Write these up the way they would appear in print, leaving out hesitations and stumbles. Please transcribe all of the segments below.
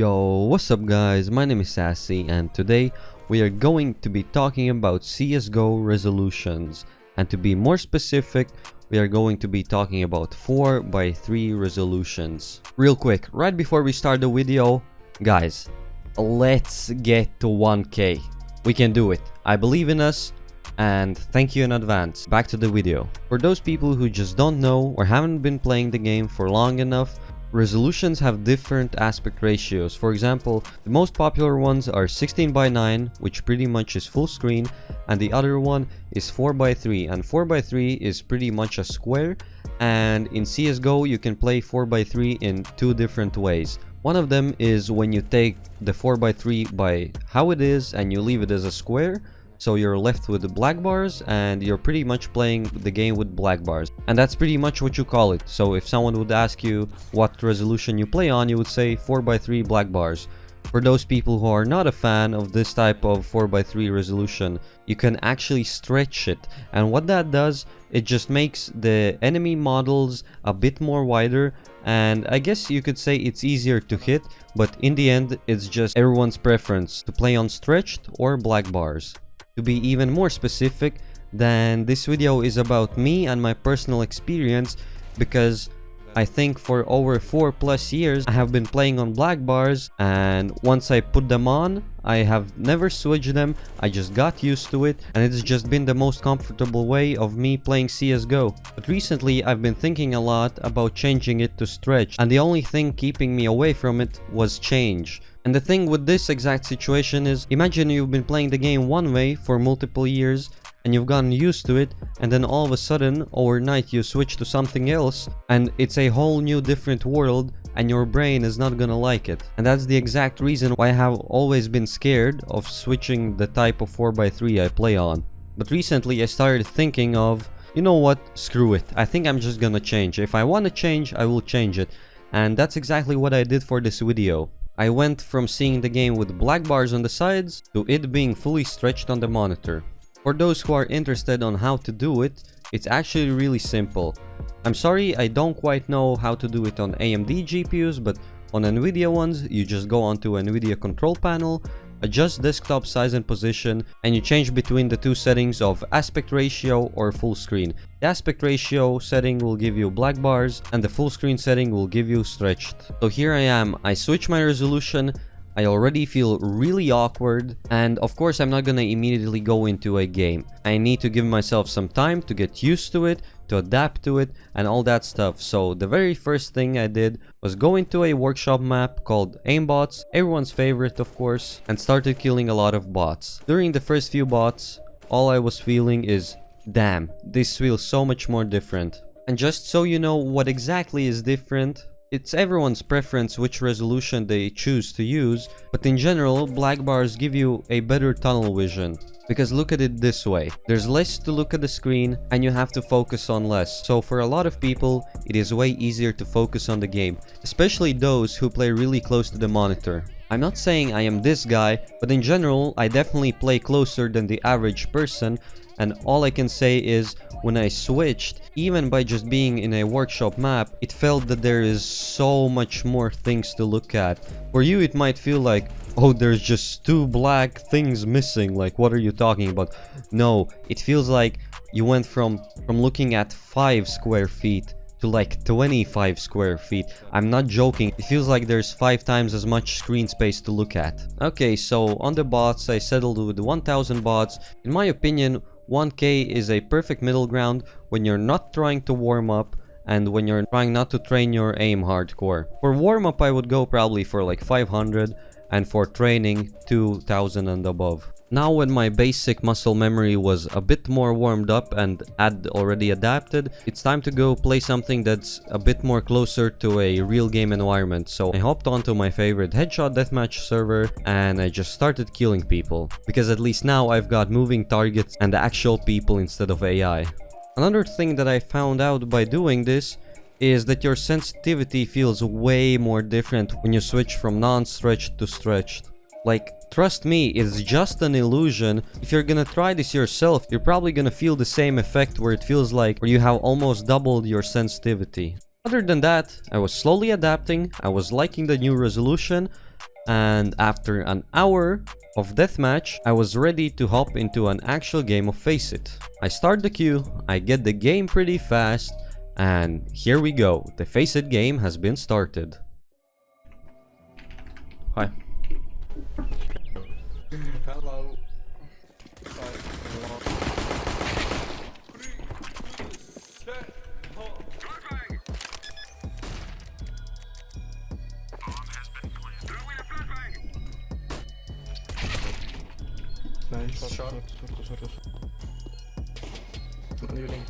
Yo, what's up guys, my name is Sasee and today we are going to be talking about CSGO resolutions, and to be more specific, we are going to be talking about 4x3 resolutions. Real quick, right before we start the video, guys, let's get to 1k. We can do it, I believe in us, and thank you in advance. Back to the video. For those people who just don't know or haven't been playing the game for long enough, resolutions have different aspect ratios. For example, the most popular ones are 16:9, which pretty much is full screen, and the other one is 4:3, and 4:3 is pretty much a square. And in CSGO you can play 4:3 in two different ways. One of them is when you take the 4:3 by how it is and you leave it as a square, so you're left with the black bars and you're pretty much playing the game with black bars. And that's pretty much what you call it. So if someone would ask you what resolution you play on, you would say 4:3 black bars. For those people who are not a fan of this type of 4:3 resolution, you can actually stretch it. And what that does, it just makes the enemy models a bit more wider, and I guess you could say it's easier to hit, but in the end it's just everyone's preference to play on stretched or black bars. To be even more specific, then this video is about me and my personal experience, because I think for over 4+ years I have been playing on black bars, and once I put them on, I have never switched them. I just got used to it, and it's just been the most comfortable way of me playing CSGO. But recently I've been thinking a lot about changing it to stretch, and the only thing keeping me away from it was change. And the thing with this exact situation is, imagine you've been playing the game one way for multiple years and you've gotten used to it, and then all of a sudden overnight you switch to something else and it's a whole new different world, and your brain is not gonna like it. And that's the exact reason why I have always been scared of switching the type of 4:3 I play on. But recently I started thinking of, you know what, screw it, I think I'm just gonna change. If I want to change, I will change it. And that's exactly what I did for this video. I went from seeing the game with black bars on the sides to it being fully stretched on the monitor. For those who are interested on how to do it, it's actually really simple. I'm sorry, I don't quite know how to do it on AMD GPUs, but on Nvidia ones, you just go onto Nvidia control panel, adjust desktop size and position, and you change between the two settings of aspect ratio or full screen. The aspect ratio setting will give you black bars and the full screen setting will give you stretched. So here I am, I switch my resolution. I already feel really awkward, and of course I'm not gonna immediately go into a game. I need to give myself some time to get used to it, to adapt to it, and all that stuff. So the very first thing I did was go into a workshop map called aimbots, everyone's favorite of course, and started killing a lot of bots. During the first few bots, all I was feeling is, damn, this feels so much more different. And just so you know what exactly is different, it's everyone's preference which resolution they choose to use, but in general, black bars give you a better tunnel vision. Because look at it this way, there's less to look at the screen and you have to focus on less. So for a lot of people, it is way easier to focus on the game, especially those who play really close to the monitor. I'm not saying I am this guy, but in general, I definitely play closer than the average person, and all I can say is, when I switched, even by just being in a workshop map, it felt that there is so much more things to look at. For you it might feel like, oh, there's just two black things missing, like what are you talking about? No, it feels like you went from looking at 5 square feet to like 25 square feet. I'm not joking, it feels like there's 5 times as much screen space to look at. Okay, so on the bots, I settled with 1000 bots. In my opinion, 1k is a perfect middle ground when you're not trying to warm up and when you're trying not to train your aim hardcore. For warm up I would go probably for like 500, and for training 2000 and above. Now when my basic muscle memory was a bit more warmed up and had already adapted, it's time to go play something that's a bit more closer to a real game environment. So I hopped onto my favorite headshot deathmatch server and I just started killing people. Because at least now I've got moving targets and actual people instead of AI. Another thing that I found out by doing this is that your sensitivity feels way more different when you switch from non-stretched to stretched. Like, trust me, it's just an illusion. If you're gonna try this yourself, you're probably gonna feel the same effect where it feels like where you have almost doubled your sensitivity. Other than that, I was slowly adapting, I was liking the new resolution, And after an hour of Deathmatch, I was ready to hop into an actual game of Faceit. I start the queue, I get the game pretty fast, and here we go. The Faceit game has been started. Hi. Hello. Nice. Short. Leaving.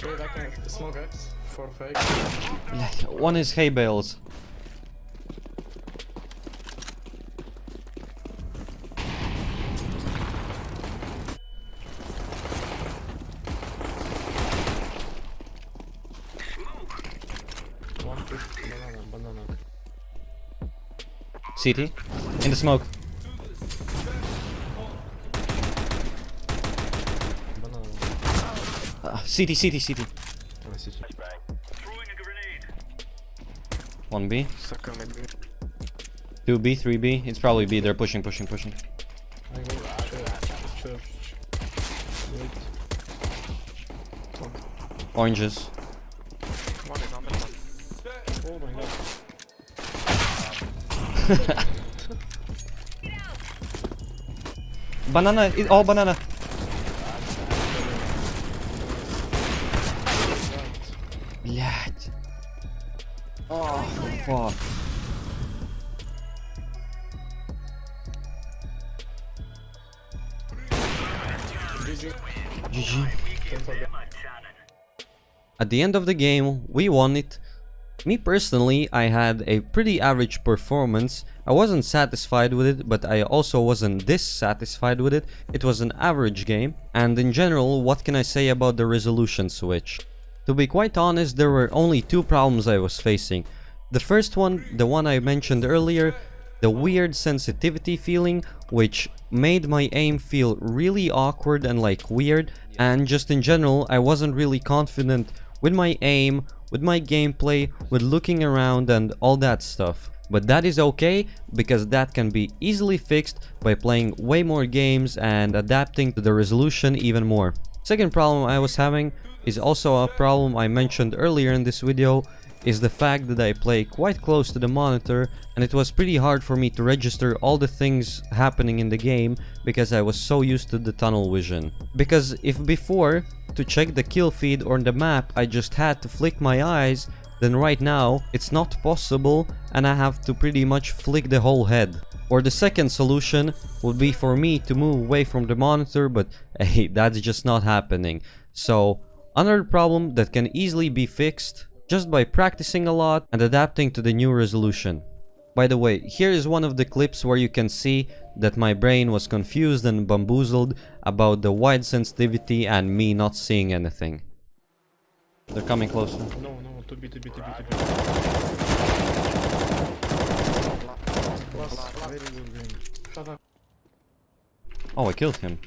Okay, I can smoke X for fake. One is hay bales. One push. Banana. CT in the smoke. Banana. CT. I see. 1B, Sucker maybe. 2B, 3B. It's probably B. They're pushing. I go church. Wait. Oranges. Oh my god. Banana. All banana. Блять. Oh, fuck. GG. At the end of the game, we won it. Me personally, I had a pretty average performance. I wasn't satisfied with it, but I also wasn't dissatisfied with it. It was an average game. And in general, what can I say about the resolution switch? To be quite honest, there were only two problems I was facing. The first one, the one I mentioned earlier, the weird sensitivity feeling, which made my aim feel really awkward and like weird, and just in general, I wasn't really confident with my aim, with my gameplay, with looking around and all that stuff. But that is okay, because that can be easily fixed by playing way more games and adapting to the resolution even more. Second problem I was having is also a problem I mentioned earlier in this video, is the fact that I play quite close to the monitor and it was pretty hard for me to register all the things happening in the game because I was so used to the tunnel vision. Because if before, to check the kill feed or the map, I just had to flick my eyes, then right now it's not possible and I have to pretty much flick the whole head. Or the second solution would be for me to move away from the monitor, but hey, that's just not happening. So another problem that can easily be fixed just by practicing a lot and adapting to the new resolution. By the way, here is one of the clips where you can see that my brain was confused and bamboozled about the wide sensitivity and me not seeing anything. They're coming closer. No, to be. Very good game. Shut up. Oh, I killed him.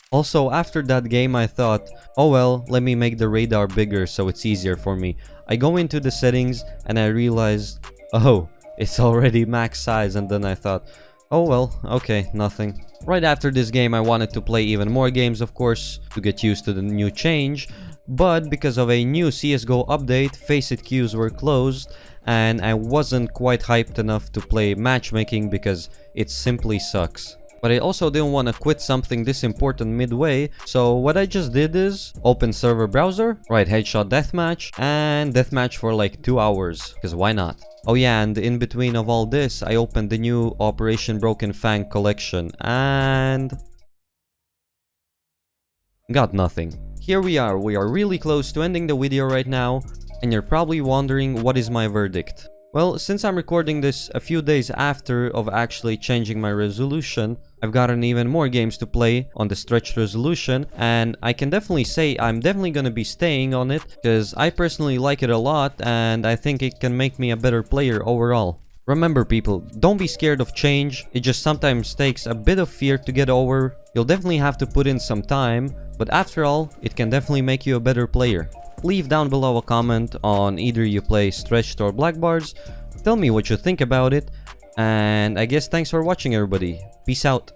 Also, after that game I thought, oh well, let me make the radar bigger so it's easier for me. I go into the settings and I realized, oh, it's already max size, and then I thought, oh well, okay, nothing. Right after this game I wanted to play even more games, of course, to get used to the new change, but because of a new CSGO update, faceit queues were closed and I wasn't quite hyped enough to play matchmaking because it simply sucks. But I also didn't want to quit something this important midway, so what I just did is open server browser, write headshot deathmatch, and deathmatch for like 2 hours, because why not? Oh yeah, and in between of all this, I opened the new Operation Broken Fang collection, and got nothing. Here we are really close to ending the video right now, and you're probably wondering what is my verdict. Well, since I'm recording this a few days after of actually changing my resolution, I've gotten even more games to play on the stretched resolution, and I can definitely say I'm definitely gonna be staying on it because I personally like it a lot and I think it can make me a better player overall. Remember people, don't be scared of change, it just sometimes takes a bit of fear to get over. You'll definitely have to put in some time, but after all, it can definitely make you a better player. Leave down below a comment on either you play stretched or black bars, tell me what you think about it, and I guess thanks for watching everybody. Peace out.